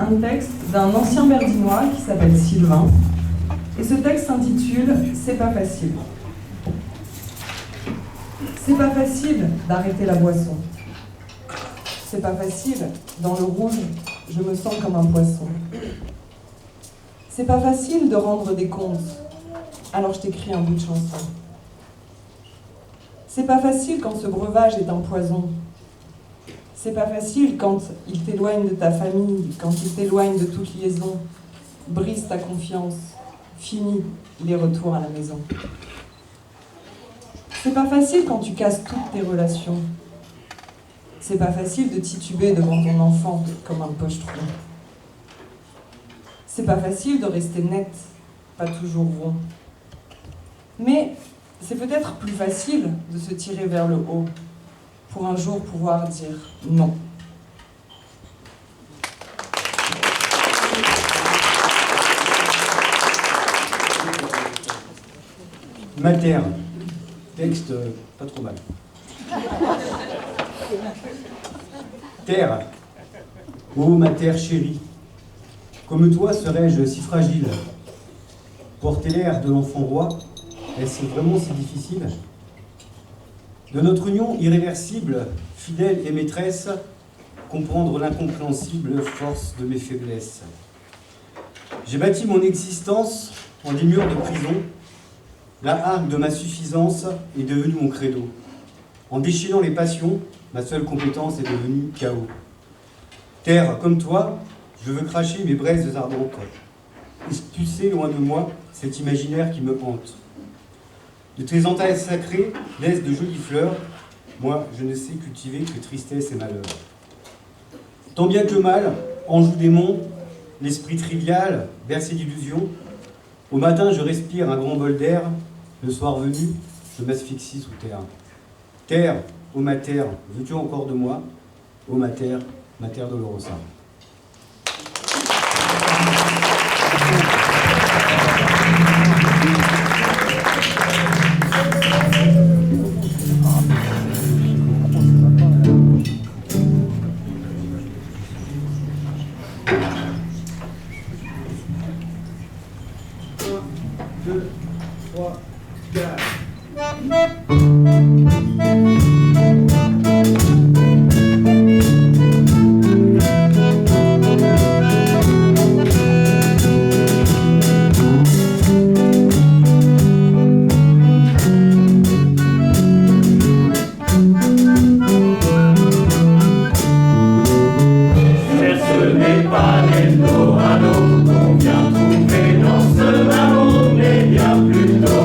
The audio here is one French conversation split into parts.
un texte d'un ancien Berdinois qui s'appelle Sylvain. Et ce texte s'intitule « C'est pas facile ». C'est pas facile d'arrêter la boisson. C'est pas facile, dans le rouge, je me sens comme un poisson. C'est pas facile de rendre des comptes, alors je t'écris un bout de chanson. C'est pas facile quand ce breuvage est un poison. C'est pas facile quand il t'éloigne de ta famille, quand il t'éloigne de toute liaison, brise ta confiance, finit les retours à la maison. C'est pas facile quand tu casses toutes tes relations. C'est pas facile de tituber devant ton enfant comme un pochetron. C'est pas facile de rester net, pas toujours rond. Mais c'est peut-être plus facile de se tirer vers le haut pour un jour pouvoir dire non. Mater, texte pas trop mal. Terre, ô ma terre chérie, comme toi serais-je si fragile. Porter l'air de l'enfant roi, est-ce vraiment si difficile? De notre union irréversible, fidèle et maîtresse, comprendre l'incompréhensible force de mes faiblesses. J'ai bâti mon existence en des murs de prison. La hargue de ma suffisance est devenue mon credo. En déchaînant les passions, ma seule compétence est devenue chaos. Terre, comme toi, je veux cracher mes braises ardentes, expulser loin de moi cet imaginaire qui me hante. De tes entailles sacrées laissent de jolies fleurs, moi je ne sais cultiver que tristesse et malheur. Tant bien que mal, enjoue démon, l'esprit trivial, bercé d'illusions, au matin je respire un grand bol d'air, le soir venu, je m'asphyxie sous terre. Terre, ô ma terre, veux-tu encore de moi? Ô ma terre Dolorosa. Qu'on vient trouver dans ce ballon, mais bien plutôt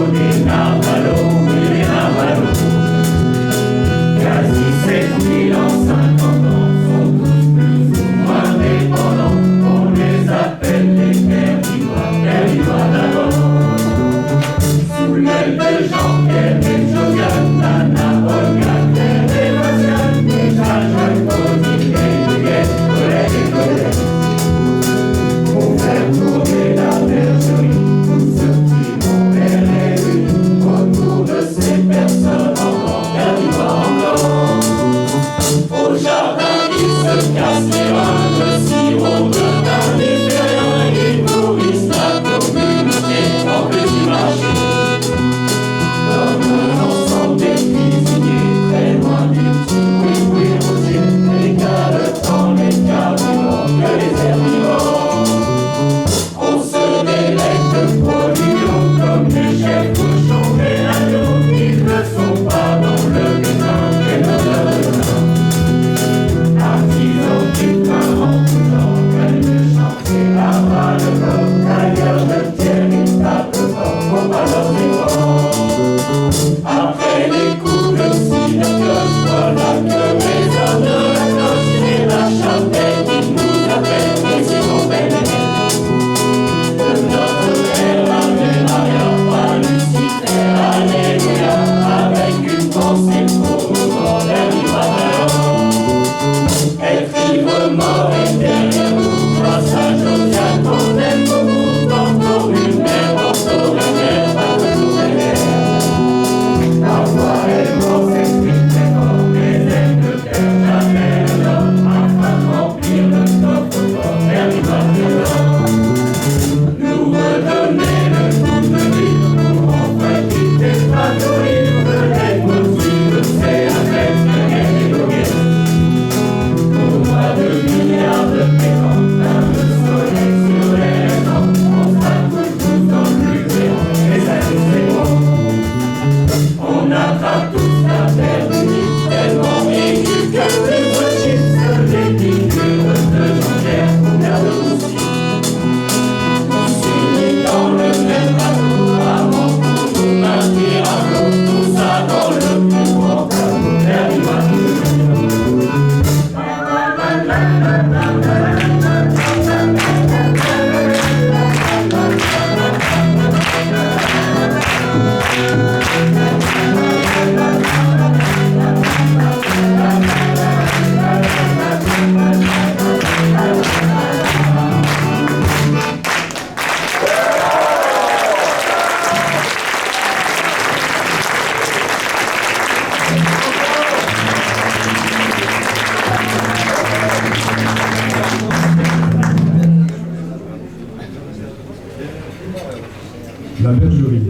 La bergerie,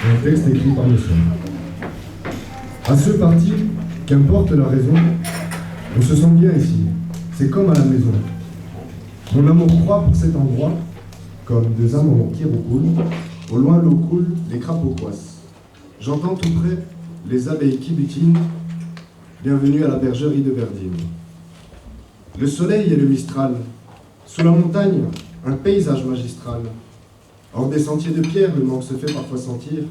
un texte écrit par le soir. À ce parti, qu'importe la raison, on se sent bien ici, c'est comme à la maison. Mon amour croît pour cet endroit, comme deux amants qui roucoulent, au loin l'eau coule, les crapauds coissent. J'entends tout près les abeilles qui butinent, bienvenue à la bergerie de Verdine. Le soleil et le mistral, sous la montagne, un paysage magistral. Hors des sentiers de pierre, le manque se fait parfois sentir.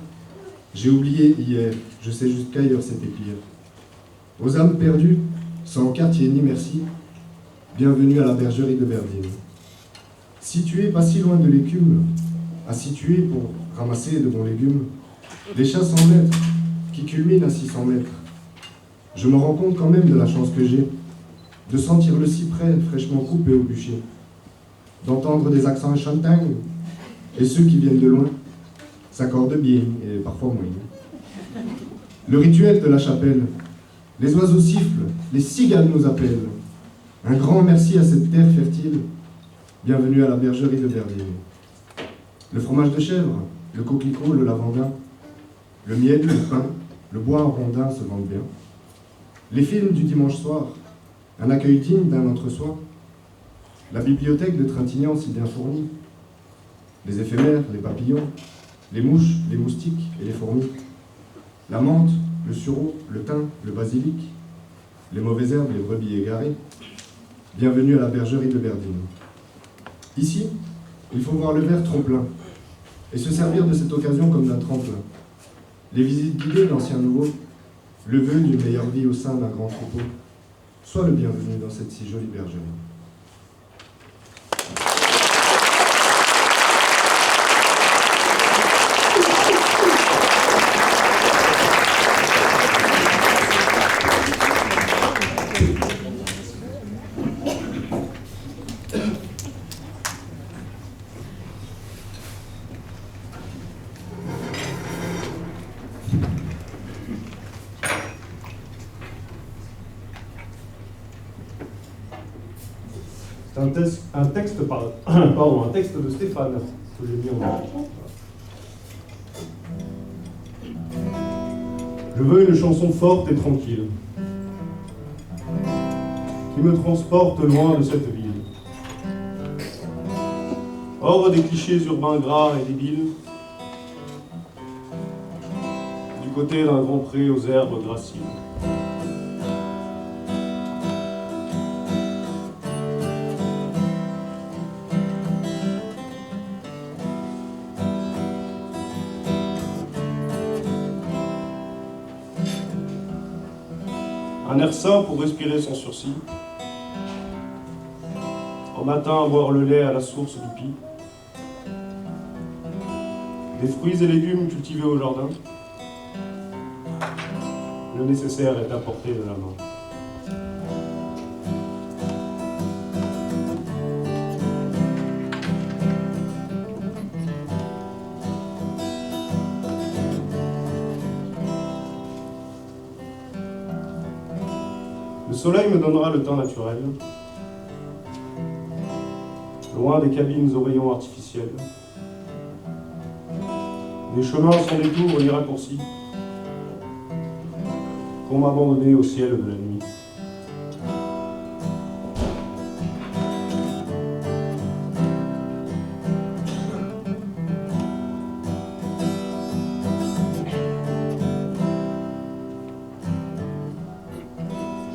J'ai oublié hier, je sais juste qu'ailleurs c'était pire. Aux âmes perdues, sans quartier ni merci, bienvenue à la bergerie de Verdine. Située pas si loin de l'écume, à situer pour ramasser de bons légumes, des chats 100 mètres qui culminent à 600 mètres. Je me rends compte quand même de la chance que j'ai de sentir le cyprès fraîchement coupé au bûcher, d'entendre des accents chantagnes, et ceux qui viennent de loin s'accordent bien et parfois moins. Le rituel de la chapelle, les oiseaux sifflent, les cigales nous appellent. Un grand merci à cette terre fertile, bienvenue à la bergerie de Verdine. Le fromage de chèvre, le coquelicot, le lavandin, le miel, le pain, le bois en rondin se vendent bien. Les films du dimanche soir, un accueil digne d'un entre-soi, la bibliothèque de Trintignant si bien fournie, les éphémères, les papillons, les mouches, les moustiques et les fourmis, la menthe, le sureau, le thym, le basilic, les mauvaises herbes, les brebis égarées. Bienvenue à la bergerie de Verdine. Ici, il faut voir le verre trop plein et se servir de cette occasion comme d'un tremplin. Les visites guidées d'anciens nouveaux, le vœu d'une meilleure vie au sein d'un grand troupeau. Sois le bienvenu dans cette si jolie bergerie. Un texte de Stéphane que j'ai mis en avant. Je veux une chanson forte et tranquille qui me transporte loin de cette ville, hors des clichés urbains gras et débiles, du côté d'un grand pré aux herbes graciles. Un air sain pour respirer sans sursis. Au matin, boire le lait à la source du Py. Des fruits et légumes cultivés au jardin. Le nécessaire est à portée de la main. Le soleil me donnera le teint naturel, loin des cabines aux rayons artificiels, des chemins sans détour ni raccourcis, pour m'abandonner au ciel de la nuit.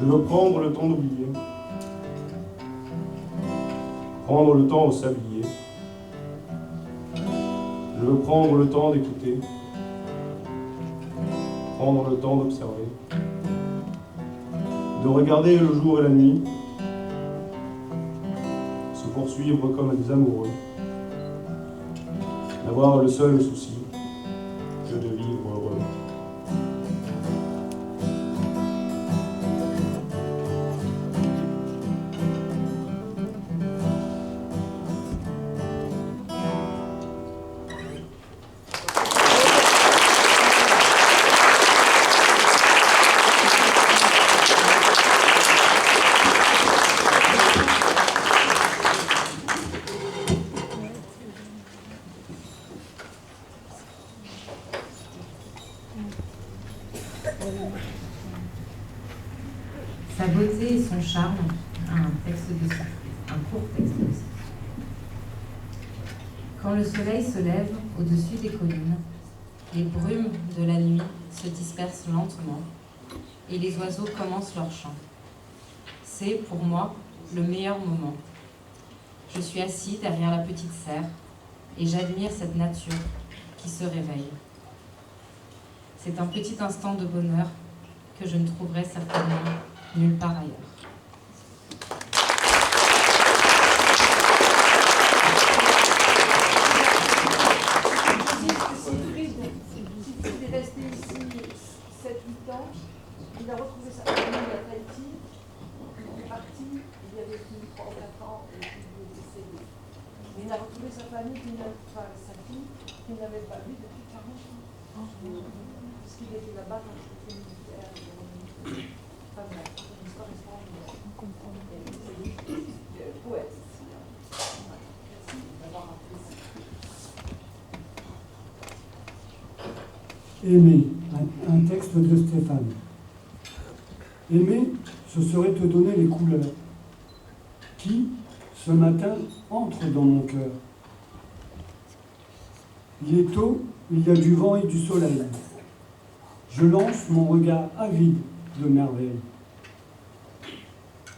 Je veux prendre le temps d'oublier, prendre le temps au sablier. Je veux prendre le temps d'écouter, prendre le temps d'observer, de regarder le jour et la nuit, se poursuivre comme des amoureux, d'avoir le seul souci que de vivre heureux. Sa beauté et son charme, un court texte de Siffre. Quand le soleil se lève au-dessus des collines, les brumes de la nuit se dispersent lentement et les oiseaux commencent leur chant. C'est, pour moi, le meilleur moment. Je suis assis derrière la petite serre et j'admire cette nature qui se réveille. C'est un petit instant de bonheur que je ne trouverai certainement nulle part ailleurs. Il est resté ici 7-8 ans. Il a retrouvé sa famille à Tahiti. Il est parti, il y avait 3 ou 4 ans et il est décédé. Mais il a retrouvé sa famille, sa fille, qu'il n'avait pas vue depuis 40 ans. Parce qu'il était là-bas quand il était militaire. Enfin bref, c'est une histoire extraordinaire. On comprend. C'est poète. Merci d'avoir appris ça. Aimer, un texte de Stéphane. Aimer, ce serait te donner les couleurs qui, ce matin, entrent dans mon cœur. Il est tôt, il y a du vent et du soleil. Je lance mon regard avide de merveille.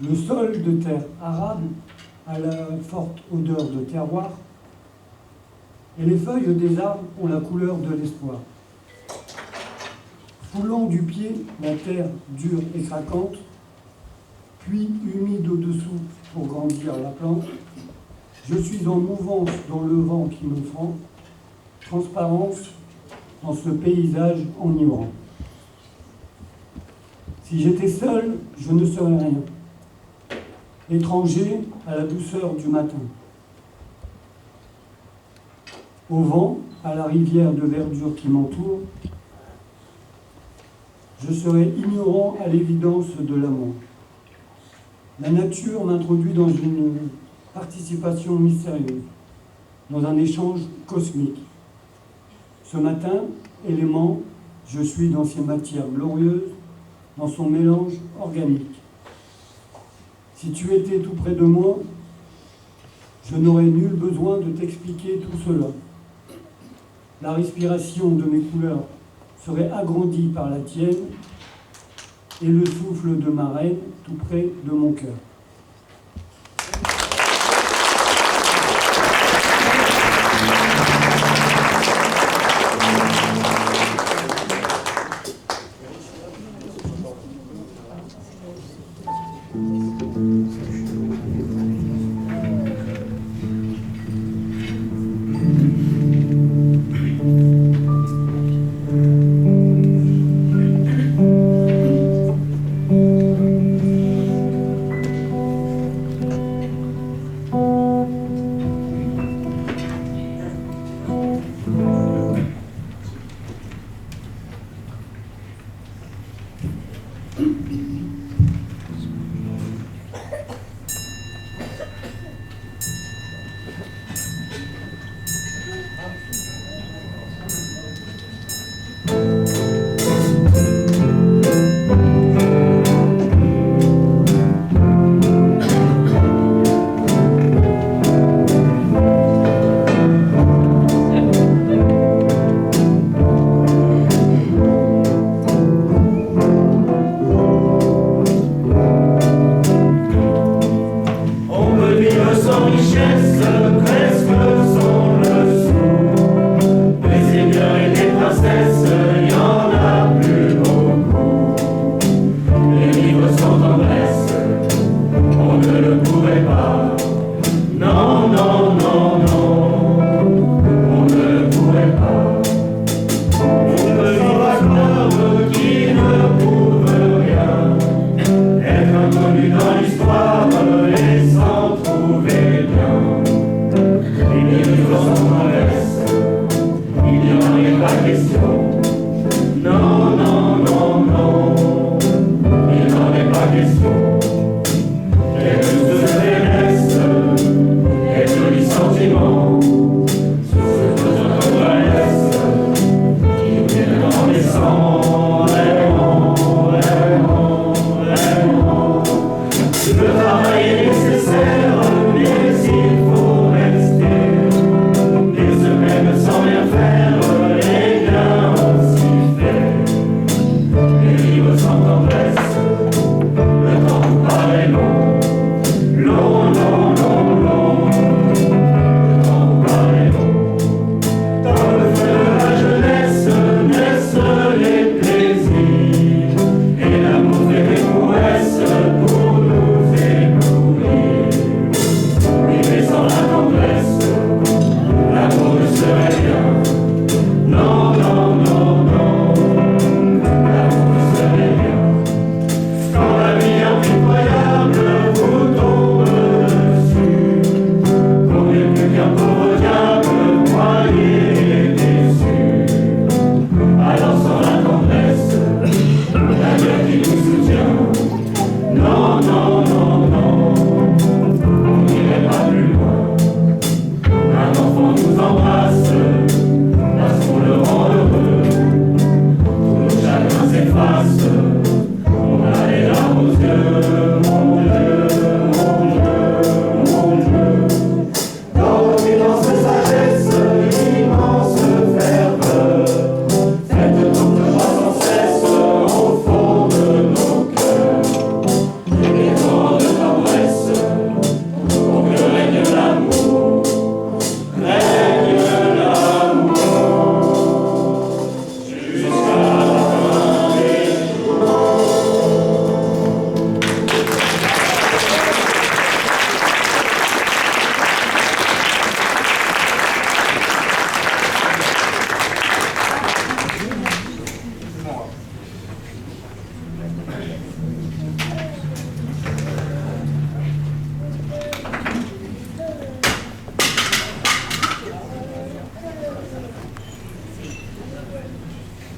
Le sol de terre arabe a la forte odeur de terroir et les feuilles des arbres ont la couleur de l'espoir. Foulant du pied la terre dure et craquante, puis humide au-dessous pour grandir la plante, je suis en mouvance dans le vent qui me fend, transparence dans ce paysage enivrant. Si j'étais seul, je ne serais rien, étranger à la douceur du matin. Au vent, à la rivière de verdure qui m'entoure, je serais ignorant à l'évidence de l'amour. La nature m'introduit dans une participation mystérieuse, dans un échange cosmique. Ce matin, élément, je suis dans ces matières glorieuses, dans son mélange organique. Si tu étais tout près de moi, je n'aurais nul besoin de t'expliquer tout cela. La respiration de mes couleurs serait agrandie par la tienne et le souffle de ma reine tout près de mon cœur. On veut vivre sans richesse, presque sans le sou. serait bien. Non, non, non, non, l'amour serait bien. Quand la vie impitoyable vous tombe dessus, pour mieux que qu'un pauvre diable croyez déçu. Alors sans la tendresse, la gueule qui nous soutient. Non, non, non, non, on n'irait pas plus loin. Un enfant nous embrasse parce qu'on le rend heureux. Tous nos chagrins s'effacent, on a les larmes aux yeux. Mon Dieu, mon Dieu, mon Dieu. Dans vos immenses sagesse, immense ferveur, faites donc le roi sans cesse au fond de nos cœurs. Les vents de tendresse, pour que règne l'amour, règne l'amour, jusqu'à la fin des jours.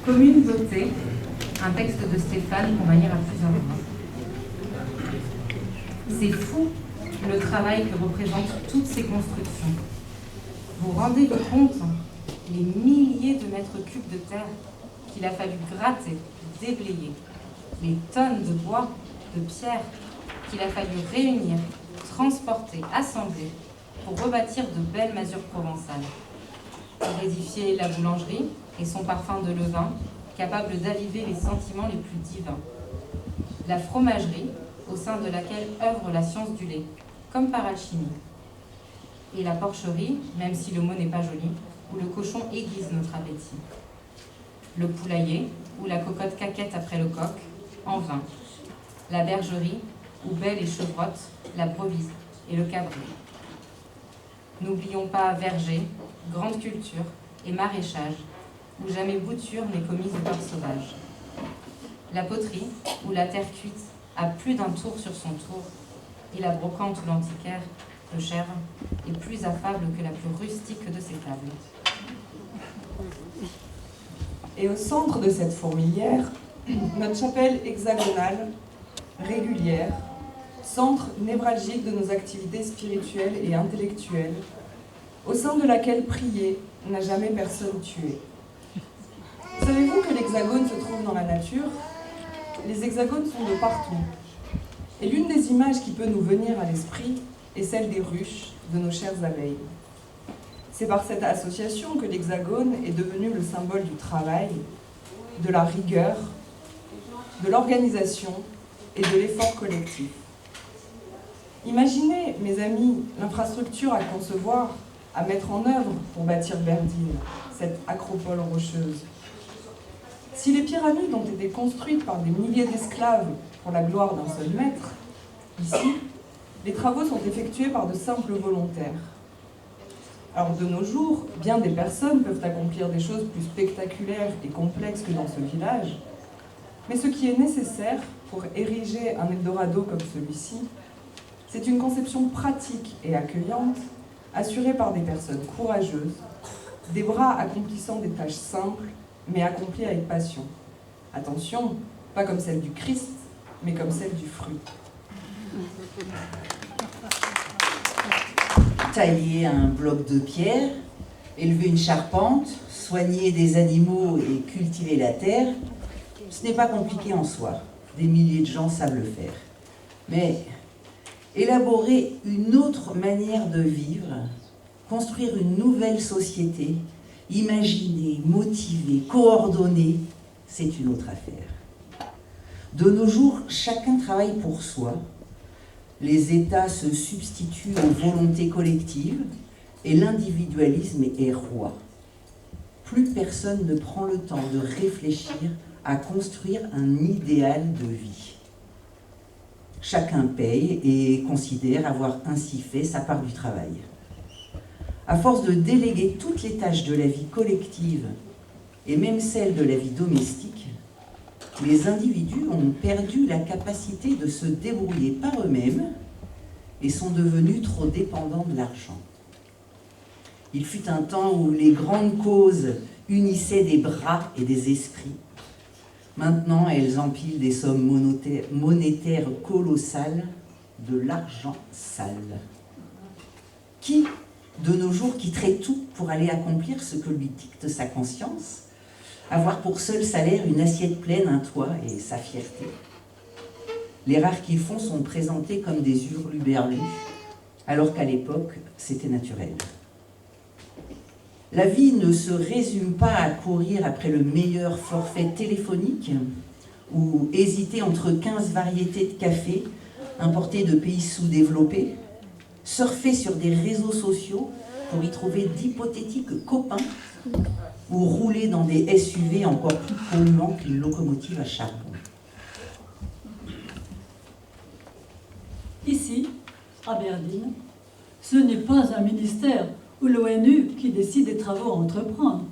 Commune beauté, un texte de Stéphane qu'on va lire à plusieurs voix. C'est fou le travail que représentent toutes ces constructions. Vous rendez-vous compte les milliers de mètres cubes de terre qu'il a fallu gratter, déblayer, les tonnes de bois, de pierres qu'il a fallu réunir, transporter, assembler pour rebâtir de belles masures provençales. Pour édifier la boulangerie et son parfum de levain, capable d'aviver les sentiments les plus divins. La fromagerie, au sein de laquelle œuvre la science du lait, comme par alchimie. Et la porcherie, même si le mot n'est pas joli, où le cochon aiguise notre appétit. Le poulailler, où la cocotte caquette après le coq, en vin. La bergerie, où belle et chevrotte la brebis et le cabri. N'oublions pas verger, grande culture et maraîchage, où jamais bouture n'est commise par sauvage. La poterie, où la terre cuite a plus d'un tour sur son tour, et la brocante ou l'antiquaire de chèvre est plus affable que la plus rustique de ses tables. Et au centre de cette fourmilière, notre chapelle hexagonale, régulière, centre névralgique de nos activités spirituelles et intellectuelles, au sein de laquelle prier n'a jamais personne tué. Savez-vous que l'hexagone se trouve dans la nature? Les hexagones sont de partout. Et l'une des images qui peut nous venir à l'esprit est celle des ruches de nos chères abeilles. C'est par cette association que l'hexagone est devenu le symbole du travail, de la rigueur, de l'organisation et de l'effort collectif. Imaginez, mes amis, l'infrastructure à concevoir, à mettre en œuvre pour bâtir Berdine, cette acropole rocheuse. Si les pyramides ont été construites par des milliers d'esclaves pour la gloire d'un seul maître, ici, les travaux sont effectués par de simples volontaires. Alors de nos jours, bien des personnes peuvent accomplir des choses plus spectaculaires et complexes que dans ce village, mais ce qui est nécessaire pour ériger un Eldorado comme celui-ci, c'est une conception pratique et accueillante, assurée par des personnes courageuses, des bras accomplissant des tâches simples, mais accomplies avec passion. Attention, pas comme celle du Christ, mais comme celle du fruit. Tailler un bloc de pierre, élever une charpente, soigner des animaux et cultiver la terre, ce n'est pas compliqué en soi. Des milliers de gens savent le faire. Mais élaborer une autre manière de vivre, construire une nouvelle société, imaginer, motiver, coordonner, c'est une autre affaire. De nos jours, chacun travaille pour soi. Les États se substituent aux volontés collectives et l'individualisme est roi. Plus personne ne prend le temps de réfléchir à construire un idéal de vie. Chacun paye et considère avoir ainsi fait sa part du travail. À force de déléguer toutes les tâches de la vie collective et même celles de la vie domestique, les individus ont perdu la capacité de se débrouiller par eux-mêmes et sont devenus trop dépendants de l'argent. Il fut un temps où les grandes causes unissaient des bras et des esprits. Maintenant, elles empilent des sommes monétaires colossales, de l'argent sale. Qui, de nos jours, quitterait tout pour aller accomplir ce que lui dicte sa conscience, avoir pour seul salaire une assiette pleine, un toit et sa fierté? Les rares qui le font sont présentés comme des hurluberlus, alors qu'à l'époque, c'était naturel. La vie ne se résume pas à courir après le meilleur forfait téléphonique ou hésiter entre 15 variétés de café importés de pays sous-développés, surfer sur des réseaux sociaux pour y trouver d'hypothétiques copains ou rouler dans des SUV encore plus polluants qu'une locomotive à charbon. Ici, à Aberdeen, ce n'est pas un ministère ou l'ONU qui décide des travaux à entreprendre.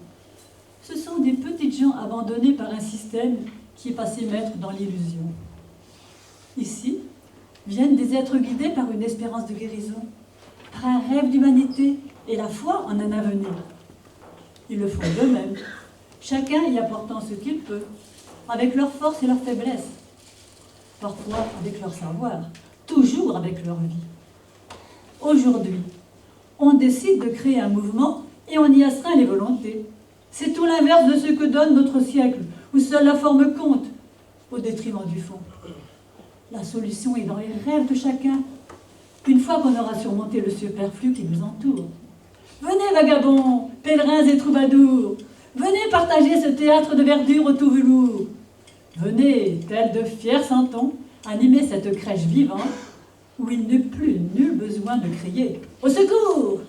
Ce sont des petites gens abandonnés par un système qui est passé maître dans l'illusion. Ici, viennent des êtres guidés par une espérance de guérison, par un rêve d'humanité et la foi en un avenir. Ils le font d'eux-mêmes, chacun y apportant ce qu'il peut, avec leurs forces et leurs faiblesses, parfois avec leur savoir, toujours avec leur vie. Aujourd'hui, on décide de créer un mouvement et on y astreint les volontés. C'est tout l'inverse de ce que donne notre siècle, où seule la forme compte, au détriment du fond. La solution est dans les rêves de chacun, une fois qu'on aura surmonté le superflu qui nous entoure. Venez, vagabonds, pèlerins et troubadours, venez partager ce théâtre de verdure au tout velours. Venez, tels de fiers santons, animer cette crèche vivante, où il n'est plus nul besoin de crier « Au secours !»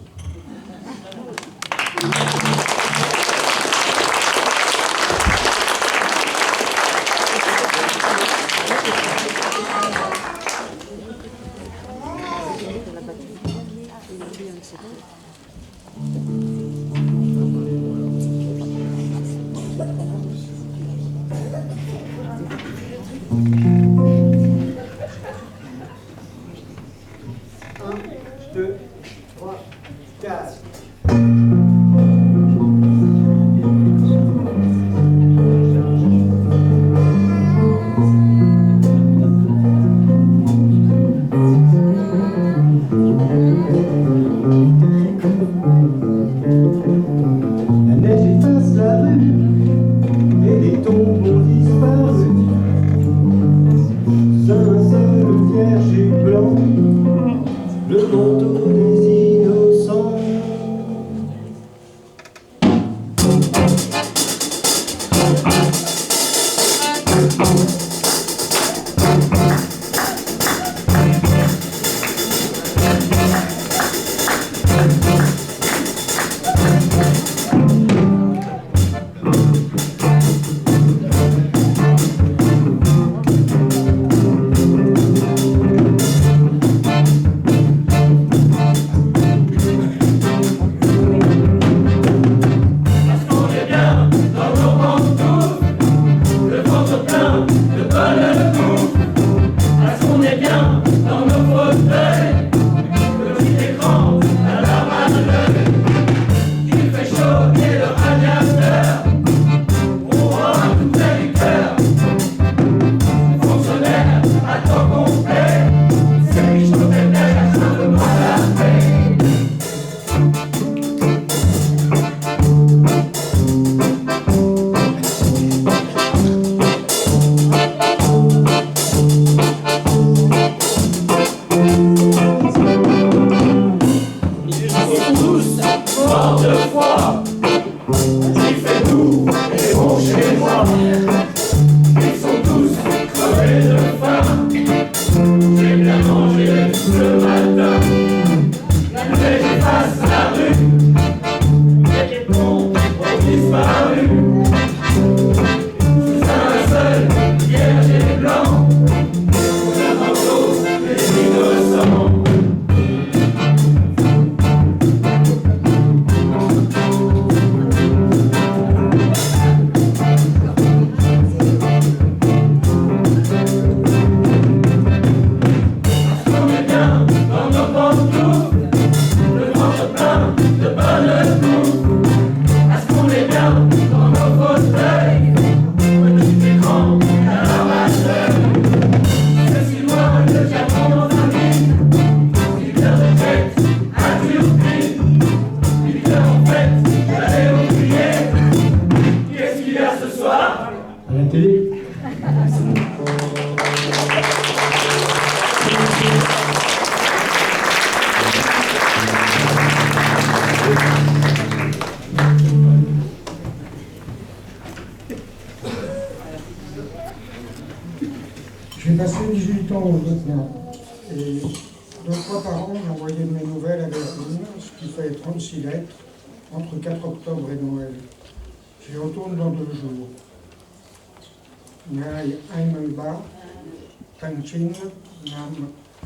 de bonne peau. À ce qu'on est bien dans nos fauteuils, petit écran, alors ma cheveux. Je suis moi le diamant dans un vide, 8 heures de fête, à Turpin, 8 heures en fête, j'allais au crier. Qu'est-ce qu'il y a ce soir? À la télé. J'ai passé 18 ans au lieutenant et 2 fois par an j'envoyais mes nouvelles à Verdun, ce qui fait 36 lettres entre 4 octobre et Noël. J'y retourne dans 2 jours. Ngai Aimelba, Tanchin, Nam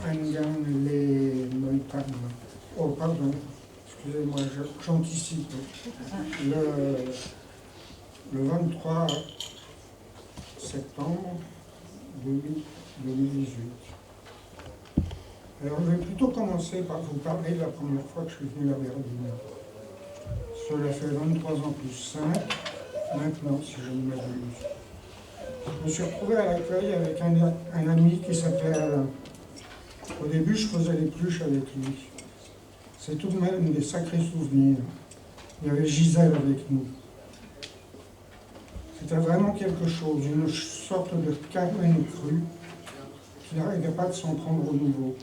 Angan Le Noitam. Oh, pardon, excusez-moi, j'anticipe. Le 23 septembre 2018. Alors je vais plutôt commencer par vous parler de la première fois que je suis venu à Verdun. Cela fait 23 ans plus 5, maintenant si je ne m'abuse. Je me suis retrouvé à l'accueil avec un ami qui s'appelait Alain. Au début je faisais les pluches avec lui. C'est tout de même des sacrés souvenirs. Il y avait Gisèle avec nous. C'était vraiment quelque chose, une sorte de Carmen crue qui n'arrêtait pas de s'en prendre au nouveau.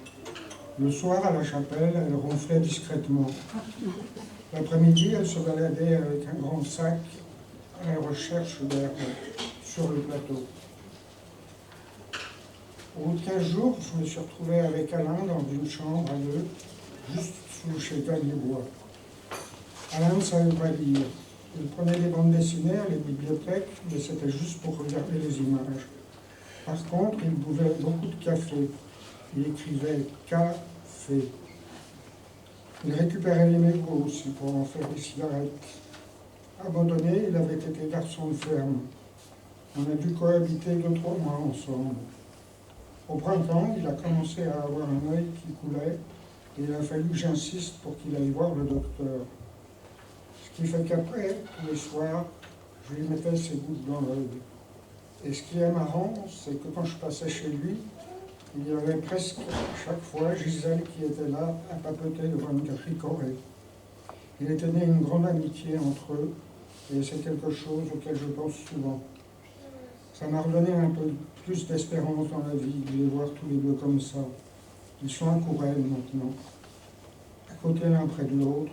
Le soir, à la chapelle, elle ronflait discrètement. L'après-midi, elle se baladait avec un grand sac à la recherche d'herbe sur le plateau. Au bout de 15 jours, je me suis retrouvé avec Alain dans une chambre à deux, juste sous chez Galibois. Alain ne savait pas lire. Il prenait des bandes dessinées à la bibliothèque, mais c'était juste pour regarder les images. Par contre, il buvait beaucoup de café. Il écrivait café. Il récupérait les mégots aussi pour en faire des cigarettes. Abandonné, il avait été garçon de ferme. On a dû cohabiter 2-3 mois ensemble. Au printemps, il a commencé à avoir un œil qui coulait et il a fallu que j'insiste pour qu'il aille voir le docteur. Ce qui fait qu'après, tous les soirs, je lui mettais ses gouttes dans l'œil. Et ce qui est marrant, c'est que quand je passais chez lui, il y avait presque chaque fois Gisèle qui était là à papoter devant une ricorée. Il était né une grande amitié entre eux, et c'est quelque chose auquel je pense souvent. Ça m'a redonné un peu plus d'espérance dans la vie, de les voir tous les deux comme ça. Ils sont à Courel maintenant, à côté l'un près de l'autre,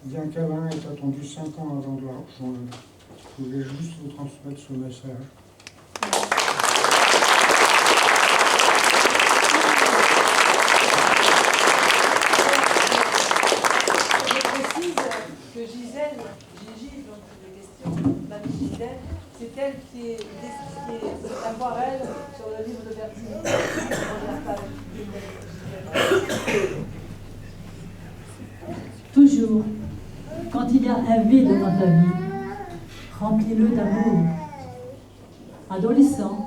bien qu'Alain ait attendu 5 ans avant de la rejoindre. Je voulais juste vous transmettre ce message. Gisèle, Gigi, donc les questions, mamie Gisèle, c'est elle qui est aquarelle sur le livre de Verdun. Toujours, quand il y a un vide dans ta vie, remplis-le d'amour. Adolescent,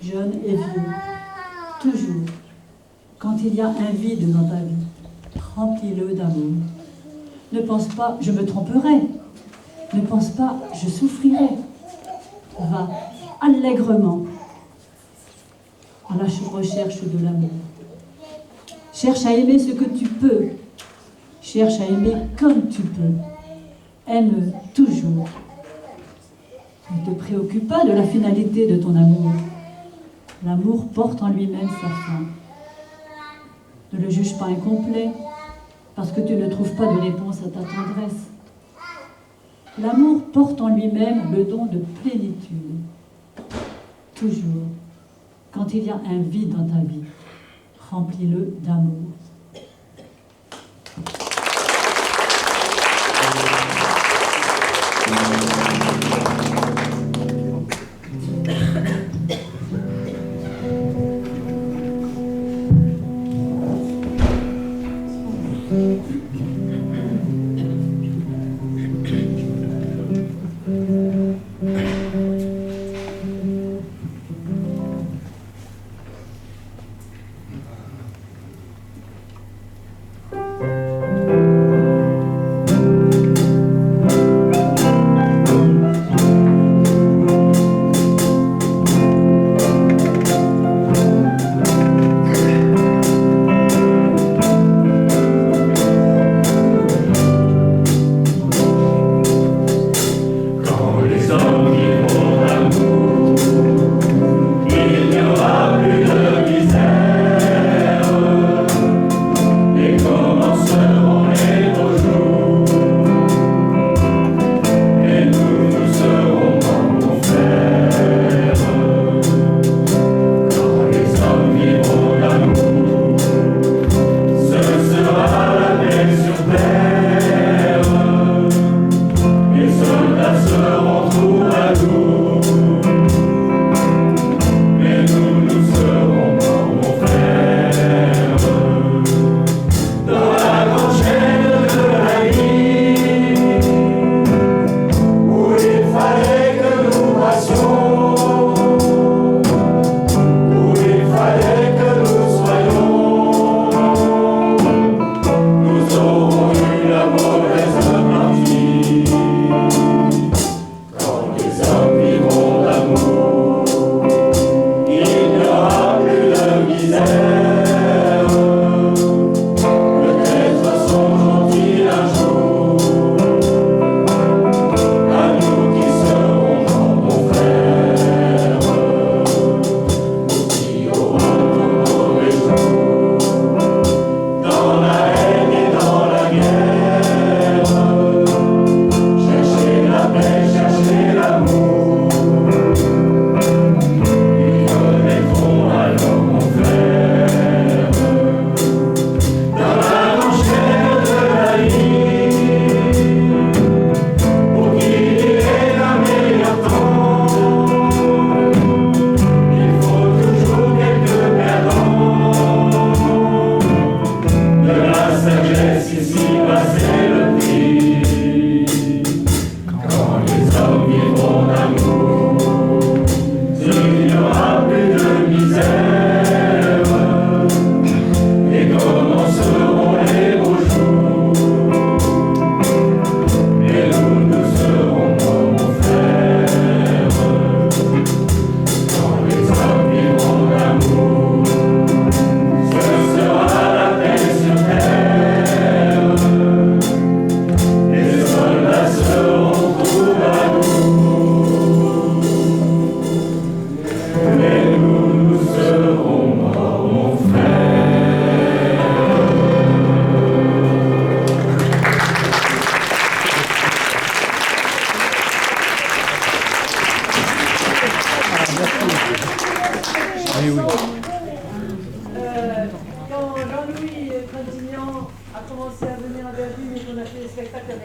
jeune et vieux, toujours, quand il y a un vide dans ta vie, remplis-le d'amour. Ne pense pas, je me tromperai. Ne pense pas, je souffrirai. Va allègrement à la recherche de l'amour. Cherche à aimer ce que tu peux. Cherche à aimer comme tu peux. Aime toujours. Ne te préoccupe pas de la finalité de ton amour. L'amour porte en lui-même sa fin. Ne le juge pas incomplet, parce que tu ne trouves pas de réponse à ta tendresse. L'amour porte en lui-même le don de plénitude. Toujours, quand il y a un vide dans ta vie, remplis-le d'amour.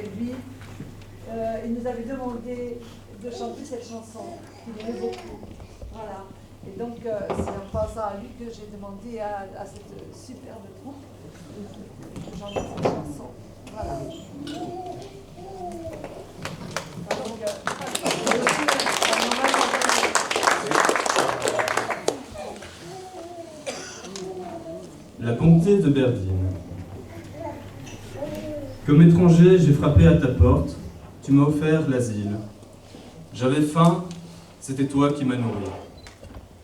avec lui. Il nous avait demandé de chanter cette chanson qu'il aimait beaucoup. Voilà. Et donc, c'est en pensant à lui que j'ai demandé à cette superbe troupe de chanter cette chanson. Voilà. La bonté de Berdine. Comme étranger, j'ai frappé à ta porte, tu m'as offert l'asile. J'avais faim, c'était toi qui m'as nourri.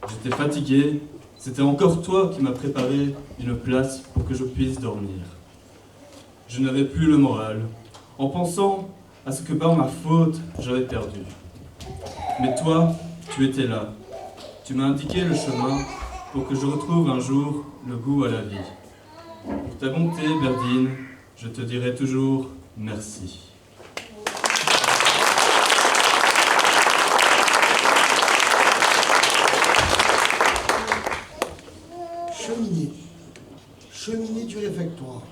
J'étais fatigué, c'était encore toi qui m'as préparé une place pour que je puisse dormir. Je n'avais plus le moral, en pensant à ce que par ma faute j'avais perdu. Mais toi, tu étais là. Tu m'as indiqué le chemin pour que je retrouve un jour le goût à la vie. Pour ta bonté, Berdine, je te dirai toujours merci. Cheminée. Cheminée du réfectoire,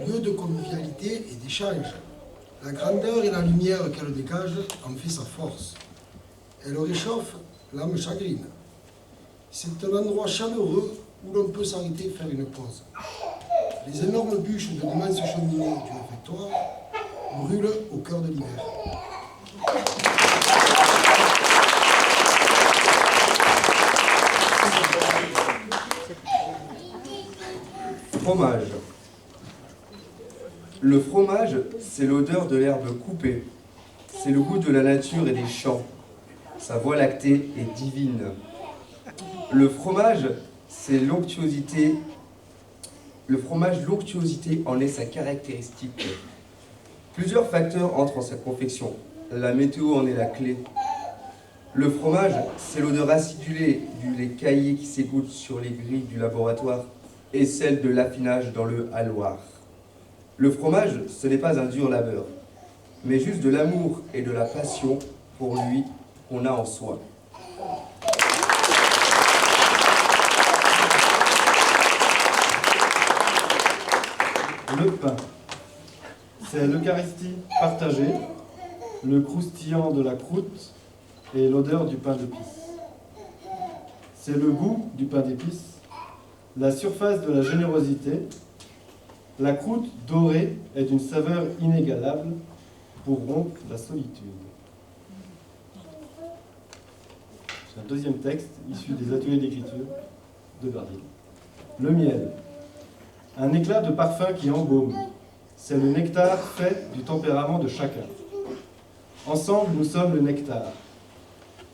lieu de convivialité et d'échange. La grandeur et la lumière qu'elle dégage en fait sa force. Elle réchauffe, l'âme chagrine. C'est un endroit chaleureux où l'on peut s'arrêter et faire une pause. Les énormes bûches de l'immense cheminée du réfectoire brûlent au cœur de l'hiver. Fromage. Le fromage, c'est l'odeur de l'herbe coupée. C'est le goût de la nature et des champs. Sa voie lactée est divine. Le fromage, c'est l'onctuosité. Le fromage, l'onctuosité en est sa caractéristique. Plusieurs facteurs entrent en sa confection. La météo en est la clé. Le fromage, c'est l'odeur acidulée du lait caillé qui s'égoutte sur les grilles du laboratoire et celle de l'affinage dans le halloir. Le fromage, ce n'est pas un dur labeur, mais juste de l'amour et de la passion pour lui qu'on a en soi. Le pain. C'est l'Eucharistie partagée, le croustillant de la croûte et l'odeur du pain d'épices. C'est le goût du pain d'épices, la surface de la générosité. La croûte dorée est d'une saveur inégalable pour rompre la solitude. C'est un deuxième texte issu des ateliers d'écriture de Berdine. Le miel. Un éclat de parfum qui embaume. C'est le nectar fait du tempérament de chacun. Ensemble, nous sommes le nectar.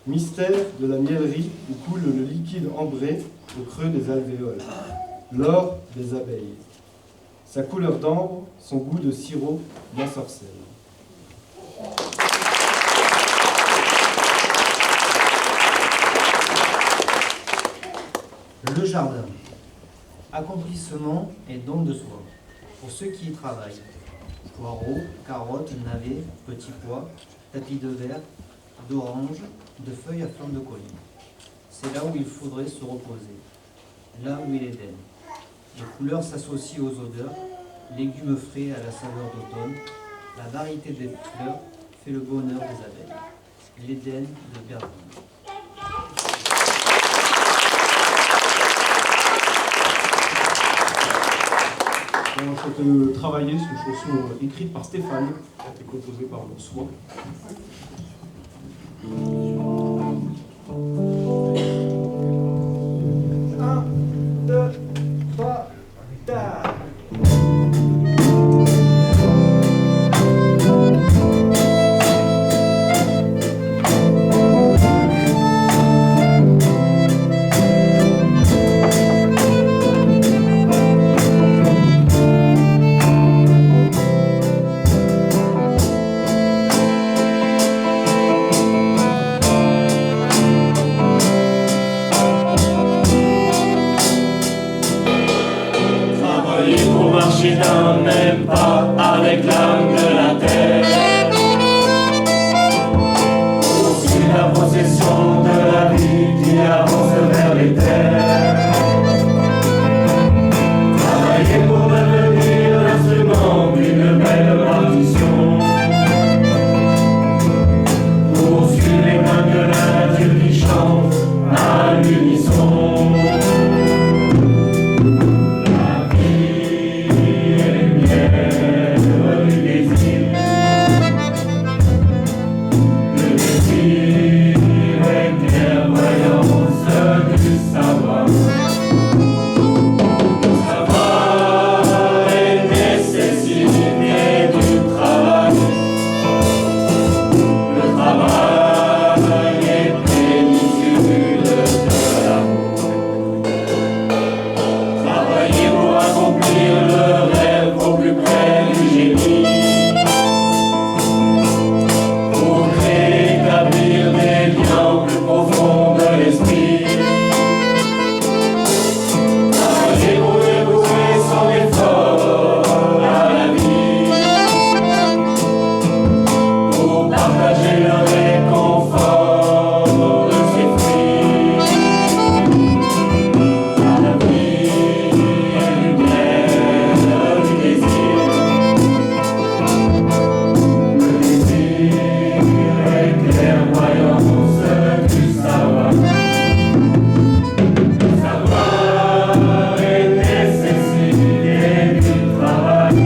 Mystère de la mielerie où coule le liquide ambré au creux des alvéoles. L'or des abeilles. Sa couleur d'ambre, son goût de sirop d'ensorcelle. Le jardin. Accomplissement et don de soi, pour ceux qui y travaillent. Poireaux, carottes, navets, petits pois, tapis de verre, d'oranges, de feuilles à flanc de colis. C'est là où il faudrait se reposer, là où est l'Éden. Les couleurs s'associent aux odeurs, légumes frais à la saveur d'automne. La variété des fleurs fait le bonheur des abeilles. L'Éden de Berdine. On souhaite travailler sur une chanson écrite par Stéphane, qui a été composée par Soi. Un, deux, trois, quatre. partager le réconfort de ses fruits. La vie est lumière du désir. Le désir est clairvoyance du savoir. Le savoir est nécessité du travail.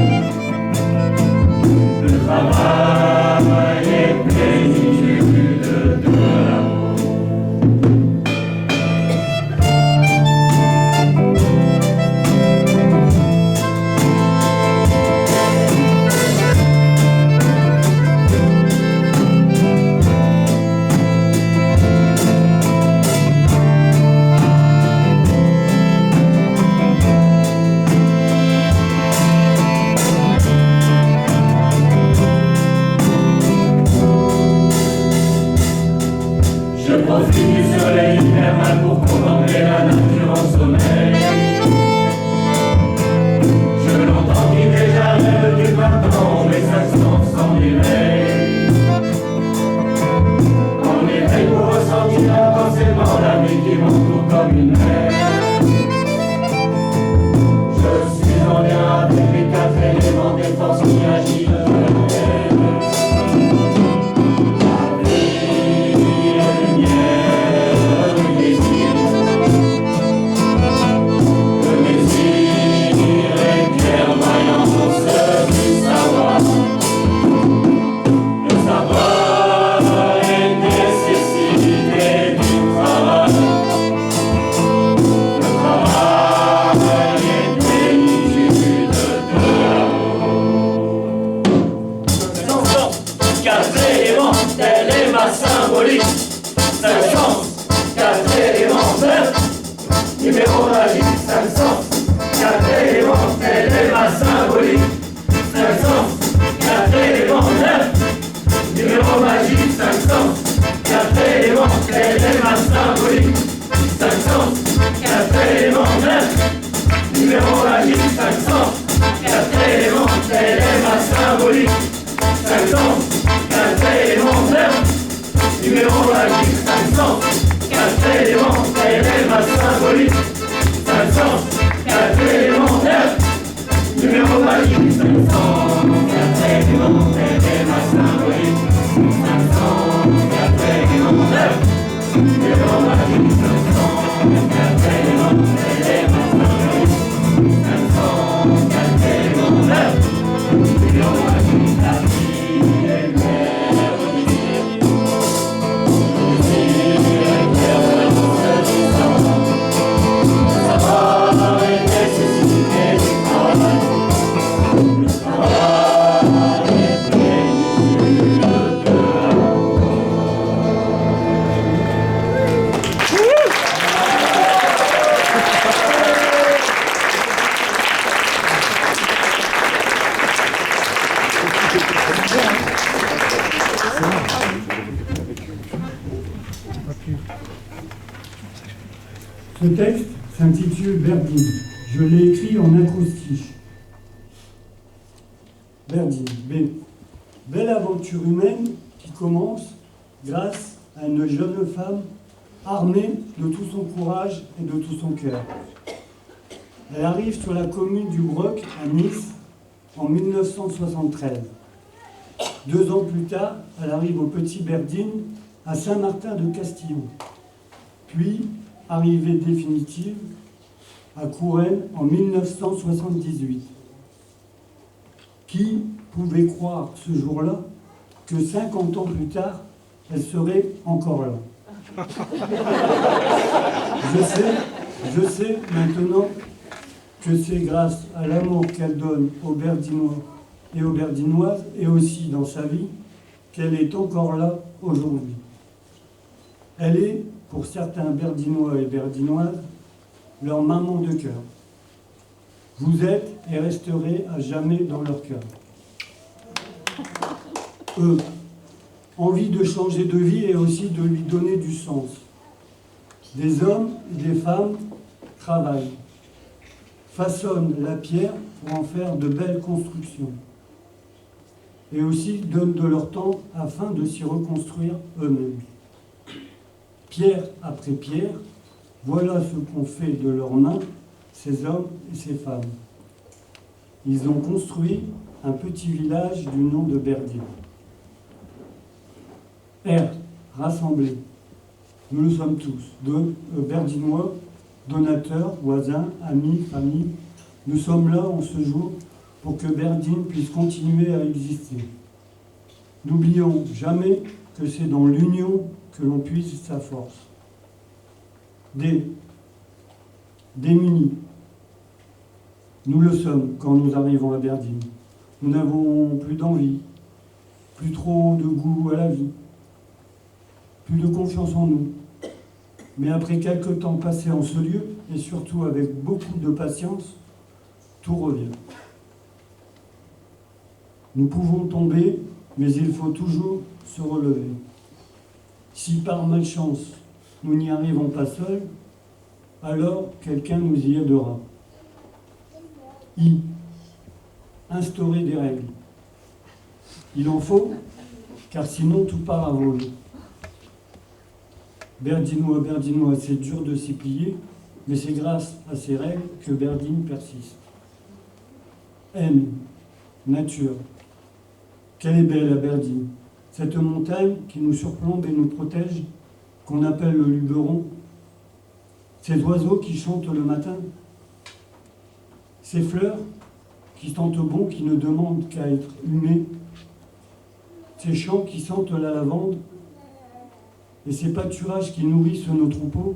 Le travail est plénitude de l'amour. Je profite du soleil hivernal pour contempler la nature en sommeil. Je l'entends qui déjà rêve du printemps, mes accents s'en éveillent. En éveil pour ressentir intensément la vie qui m'entoure comme une mer. Je suis en lien avec les quatre éléments des forces qui agitent la terre. Cinq sens, quatre éléments, neuf. Numéro magique, cinq sens, quatre éléments, tel est ma symbolique. Cinq sens, quatre éléments, neuf. Numéro magique, cinq sens, quatre éléments, tel est ma symbolique. Cinq sens, quatre éléments, neuf. Numéro magique, cinq sens, quatre éléments, tel est ma symbolique. Cinq sens, quatre éléments, neuf. Numéro magique, 500, 4 éléments, tel est ma symbolique. 500, 4 éléments, 9. Numéro magique, 500, 4 éléments, tel est ma symbolique. 500, 4 éléments, 9. Numéro magique, 500, 4 éléments, tel est ma symbolique. 500, 4 éléments, 9. Numéro magique, la vie est lumière du désir. Ce texte s'intitule Berdine. Je l'ai écrit en acrostiche. Berdine, B. Belle aventure humaine qui commence grâce à une jeune femme armée de tout son courage et de tout son cœur. Elle arrive sur la commune du Broc, à Nice, en 1973. 2 ans plus tard, elle arrive au Petit Berdine, à Saint-Martin-de-Castillon. Puis, arrivée définitive à Courennes en 1978. Qui pouvait croire ce jour-là que 50 ans plus tard, elle serait encore là? Je sais maintenant que c'est grâce à l'amour qu'elle donne aux Berdinois et aux Berdinoises, et aussi dans sa vie, qu'elle est encore là aujourd'hui. Elle est, pour certains Berdinois et Berdinoises, leur maman de cœur. Vous êtes et resterez à jamais dans leur cœur. Eux, envie de changer de vie et aussi de lui donner du sens. Des hommes et des femmes travaillent, façonnent la pierre pour en faire de belles constructions. et aussi donnent de leur temps afin de s'y reconstruire eux-mêmes. Pierre après pierre, voilà ce qu'ont fait de leurs mains ces hommes et ces femmes. Ils ont construit un petit village du nom de Berdine. R, rassemblés. Nous le sommes tous, Berdinois, donateurs, voisins, amis, familles. Nous sommes là en ce jour pour que Berdine puisse continuer à exister. N'oublions jamais que c'est dans l'union que l'on puise sa force. Démunis. Nous le sommes quand nous arrivons à Berdine. Nous n'avons plus d'envie, plus trop de goût à la vie, plus de confiance en nous. Mais après quelques temps passés en ce lieu, et surtout avec beaucoup de patience, tout revient. Nous pouvons tomber, mais il faut toujours se relever. Si par malchance nous n'y arrivons pas seuls, alors quelqu'un nous y aidera. Instaurer des règles. Il en faut, car sinon tout part à vol. Berdinois, Berdinois, c'est dur de s'y plier, mais c'est grâce à ces règles que Berdine persiste. Nature. Quelle est belle la Berdine, cette montagne qui nous surplombe et nous protège, qu'on appelle le Luberon. Ces oiseaux qui chantent le matin. Ces fleurs qui sentent bon, qui ne demandent qu'à être humées. Ces champs qui sentent la lavande. Et ces pâturages qui nourrissent nos troupeaux.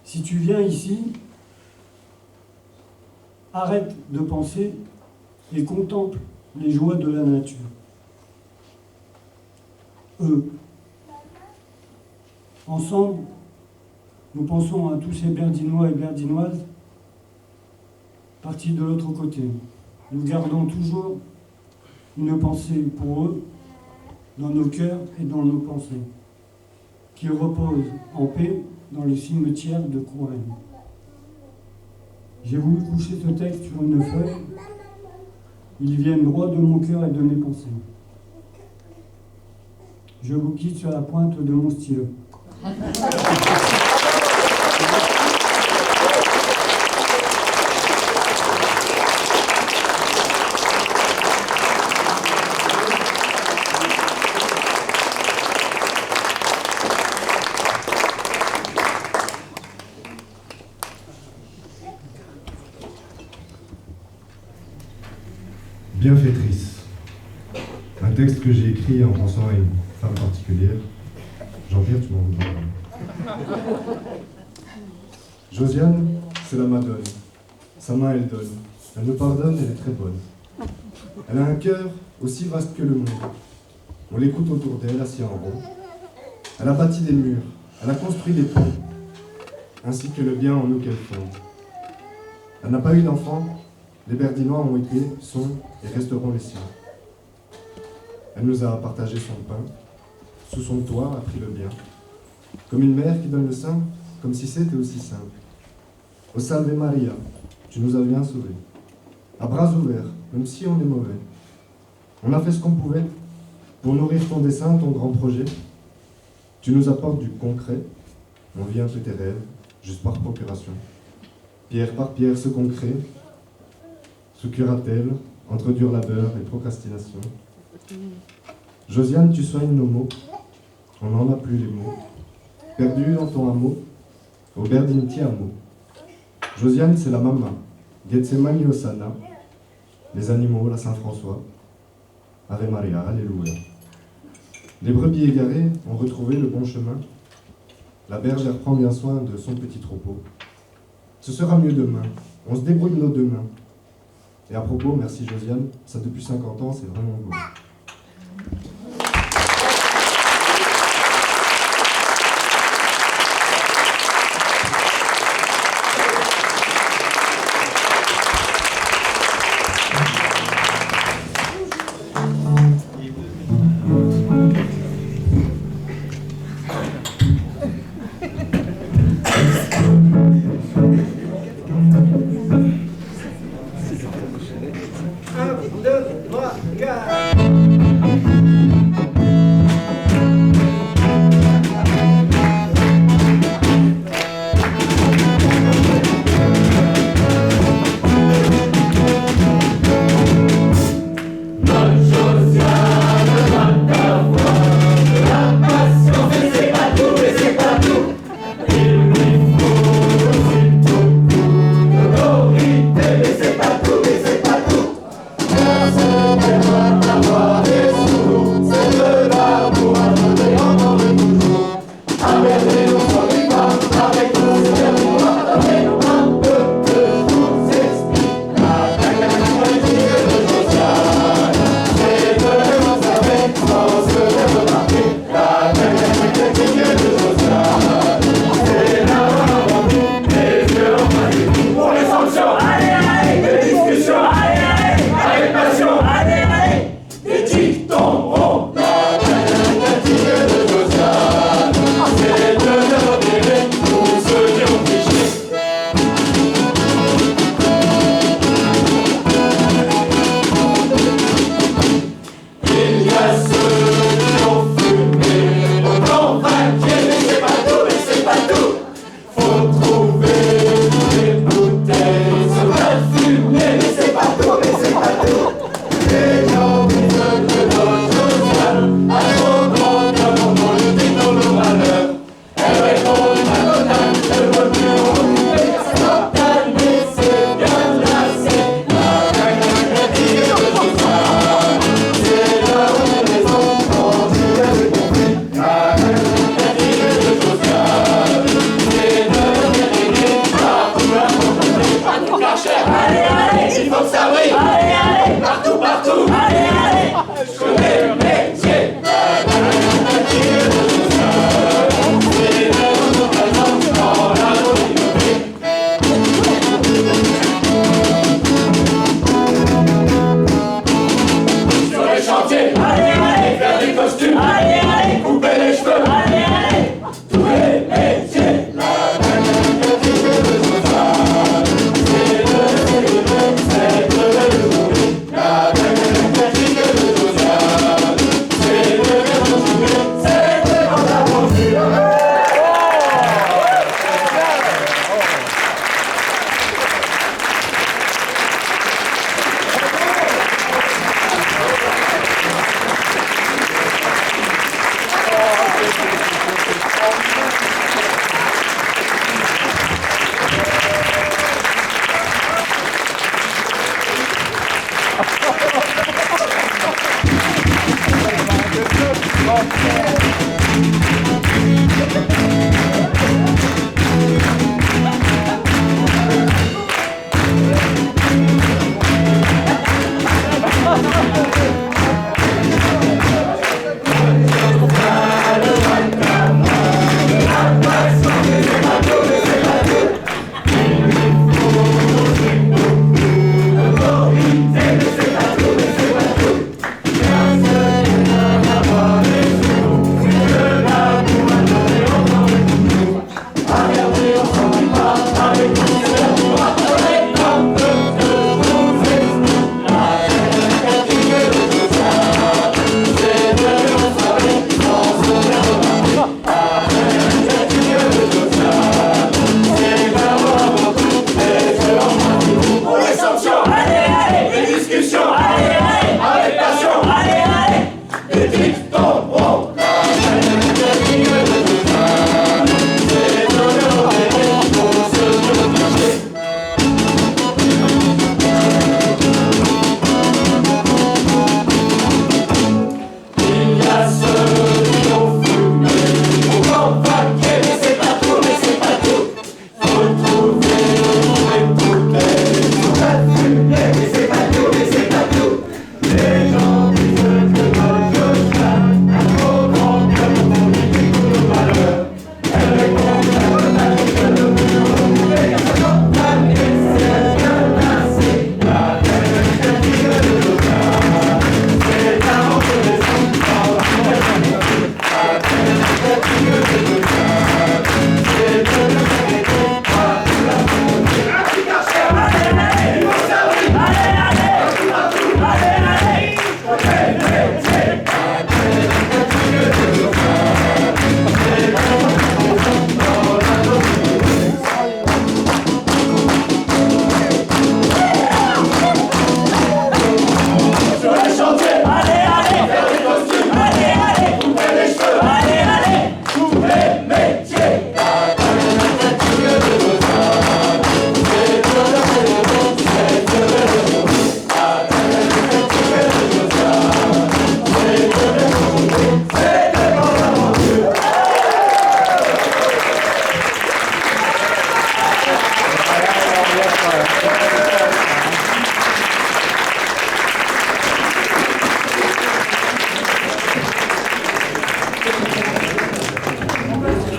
Si tu viens ici, arrête de penser et contemple les joies de la nature. Ensemble, nous pensons à tous ces Berdinois et Berdinoises partis de l'autre côté. Nous gardons toujours une pensée pour eux dans nos cœurs et dans nos pensées, qu'ils reposent en paix dans le cimetière de Courrennes. J'ai voulu coucher ce texte sur une feuille. Ils viennent droit de mon cœur et de mes pensées. Je vous quitte sur la pointe de mon stylo. Bienfaitrice. Un texte que j'ai écrit en pensant à une femme particulière. Jean-Pierre, tu m'en voudras. Josiane, c'est la Madone. Sa main, elle donne. Elle me pardonne, elle est très bonne. Elle a un cœur aussi vaste que le monde. On l'écoute autour d'elle, assis en rond. Elle a bâti des murs. Elle a construit des ponts. Ainsi que le bien en nous qu'elle fonde. Elle n'a pas eu d'enfant. Les Berdinois ont été, sont et resteront les siens. Elle nous a partagé son pain. Sous son toit a pris le bien. Comme une mère qui donne le sein, comme si c'était aussi simple. Au Salve Maria, tu nous as bien sauvés. À bras ouverts, même si on est mauvais. On a fait ce qu'on pouvait pour nourrir ton dessein, ton grand projet. Tu nous apportes du concret. On vit un peu tes rêves, juste par procuration. Pierre par pierre, ce concret, ce curatelle, entre dur labeur et procrastination. Josiane, tu soignes nos mots. On n'en a plus les mots. Perdu dans ton hameau, au Berdine ti amo. Josiane, c'est la maman. Getsemani Osana. Les animaux, la Saint-François. Ave Maria, Alléluia. Les brebis égarées ont retrouvé le bon chemin. La bergère prend bien soin de son petit troupeau. Ce sera mieux demain. On se débrouille de nos deux mains. Et à propos, merci Josiane, ça depuis 50 ans, c'est vraiment beau. Un, deux, trois, quatre.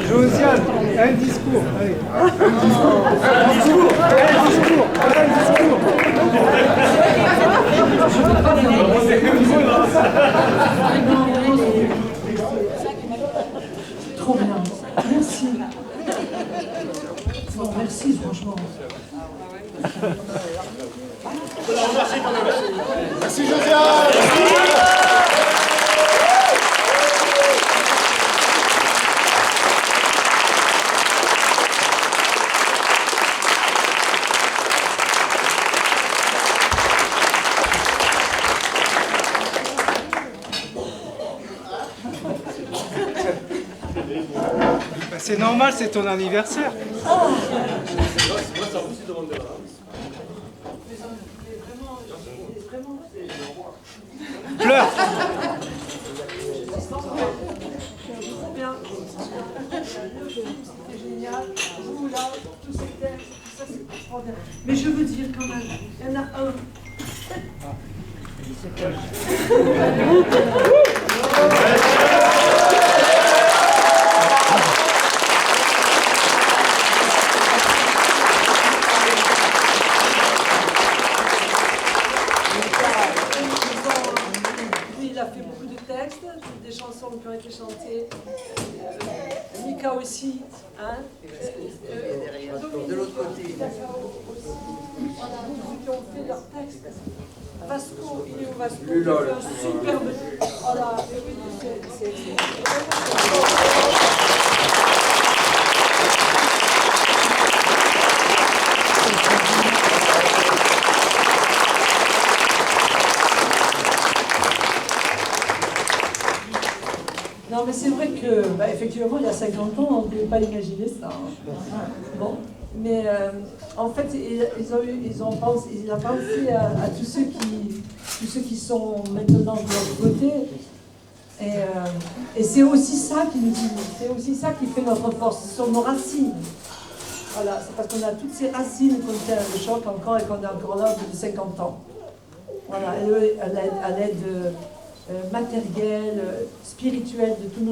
Josiane, un discours. Allez. Un discours. Trop bien. Merci. Bon, merci, franchement. Merci Josiane. C'est normal, c'est ton anniversaire. Pleure. C'était génial. Vous là, tous ces textes, tout ça, c'est extraordinaire. Mais je veux dire quand même, il y en a un. Il a fait beaucoup de textes, des chansons qui ont été chantées. Mika aussi, hein. De l'autre côté. Voilà, tous ceux qui ont fait leurs textes. Vasco, il est où Vasco? Le LOL. Un superbe. Voilà, c'est non, mais c'est vrai que, effectivement, il y a 50 ans, on ne pouvait pas imaginer ça. Hein. Bon, mais en fait, il a pensé à tous ceux qui sont maintenant de l'autre côté. Et c'est aussi ça qui nous unit, c'est aussi ça qui fait notre force, ce sont nos racines. Voilà, c'est parce qu'on a toutes ces racines qu'on tient le choc encore et qu'on est encore là au bout de 50 ans. Voilà, à l'aide matérielle, spirituelle de tous nos